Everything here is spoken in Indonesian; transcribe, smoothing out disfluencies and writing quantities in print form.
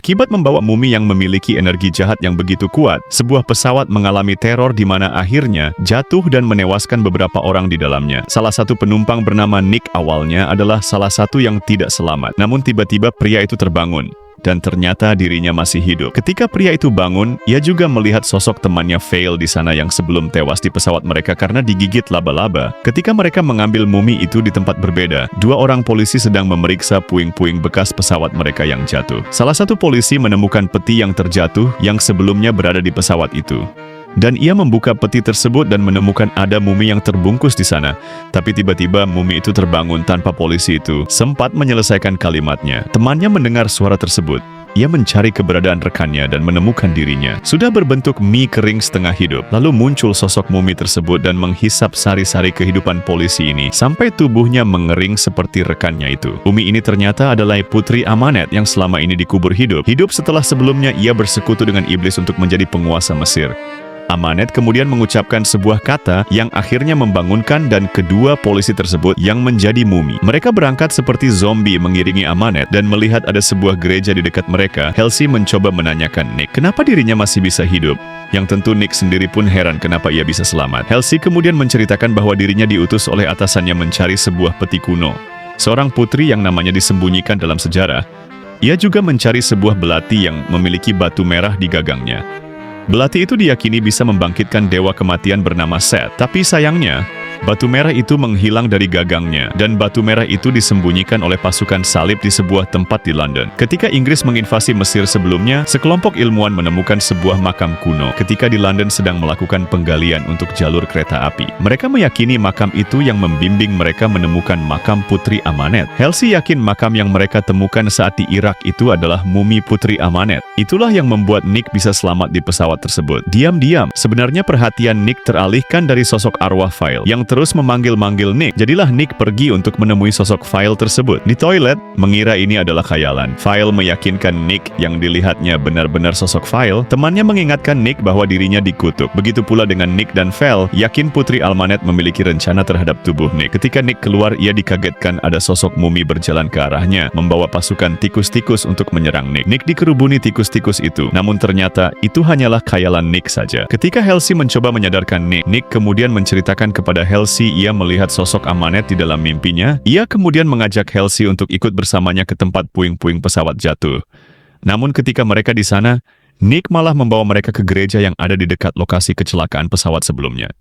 Akibat membawa mumi yang memiliki energi jahat yang begitu kuat, sebuah pesawat mengalami teror di mana akhirnya jatuh dan menewaskan beberapa orang di dalamnya. Salah satu penumpang bernama Nick awalnya adalah salah satu yang tidak selamat. Namun tiba-tiba pria itu terbangun. Dan ternyata dirinya masih hidup. Ketika pria itu bangun, ia juga melihat sosok temannya Fail di sana yang sebelum tewas di pesawat mereka karena digigit laba-laba. Ketika mereka mengambil mumi itu di tempat berbeda, dua orang polisi sedang memeriksa puing-puing bekas pesawat mereka yang jatuh. Salah satu polisi menemukan peti yang terjatuh yang sebelumnya berada di pesawat itu. Dan ia membuka peti tersebut dan menemukan ada mumi yang terbungkus di sana. Tapi tiba-tiba mumi itu terbangun tanpa polisi itu sempat menyelesaikan kalimatnya. Temannya mendengar suara tersebut. Ia mencari keberadaan rekannya dan menemukan dirinya sudah berbentuk mie kering setengah hidup. Lalu muncul sosok mumi tersebut dan menghisap sari-sari kehidupan polisi ini sampai tubuhnya mengering seperti rekannya itu. Mumi ini ternyata adalah Putri Amanet yang selama ini dikubur hidup. Hidup setelah sebelumnya ia bersekutu dengan iblis untuk menjadi penguasa Mesir. Amanet kemudian mengucapkan sebuah kata yang akhirnya membangunkan dan kedua polisi tersebut yang menjadi mumi. Mereka berangkat seperti zombie mengiringi Amanet dan melihat ada sebuah gereja di dekat mereka. Halsey mencoba menanyakan Nick kenapa dirinya masih bisa hidup. Yang tentu Nick sendiri pun heran kenapa ia bisa selamat. Halsey kemudian menceritakan bahwa dirinya diutus oleh atasannya mencari sebuah peti kuno. Seorang putri yang namanya disembunyikan dalam sejarah. Ia juga mencari sebuah belati yang memiliki batu merah di gagangnya. Belati itu diyakini bisa membangkitkan dewa kematian bernama Set. Tapi sayangnya, batu merah itu menghilang dari gagangnya, dan batu merah itu disembunyikan oleh pasukan salib di sebuah tempat di London. Ketika Inggris menginvasi Mesir sebelumnya, sekelompok ilmuwan menemukan sebuah makam kuno ketika di London sedang melakukan penggalian untuk jalur kereta api. Mereka meyakini makam itu yang membimbing mereka menemukan makam Putri Amanet. Halsey yakin makam yang mereka temukan saat di Irak itu adalah mumi Putri Amanet. Itulah yang membuat Nick bisa selamat di pesawat tersebut. Diam-diam, sebenarnya perhatian Nick teralihkan dari sosok arwah Fail yang terus memanggil-manggil Nick. Jadilah Nick pergi untuk menemui sosok Fail tersebut. Di toilet, mengira ini adalah khayalan. Fail meyakinkan Nick yang dilihatnya benar-benar sosok Fail. Temannya mengingatkan Nick bahwa dirinya dikutuk. Begitu pula dengan Nick dan Fail, yakin Putri Amanet memiliki rencana terhadap tubuh Nick. Ketika Nick keluar, ia dikagetkan ada sosok mumi berjalan ke arahnya, membawa pasukan tikus-tikus untuk menyerang Nick. Nick dikerubuni tikus-tikus itu, namun ternyata itu hanyalah khayalan Nick saja. Ketika Halsey mencoba menyadarkan Nick, Nick kemudian menceritakan kepada Halsey ia melihat sosok Amanet di dalam mimpinya. Ia kemudian mengajak Halsey untuk ikut bersamanya ke tempat puing-puing pesawat jatuh. Namun ketika mereka di sana, Nick malah membawa mereka ke gereja yang ada di dekat lokasi kecelakaan pesawat sebelumnya.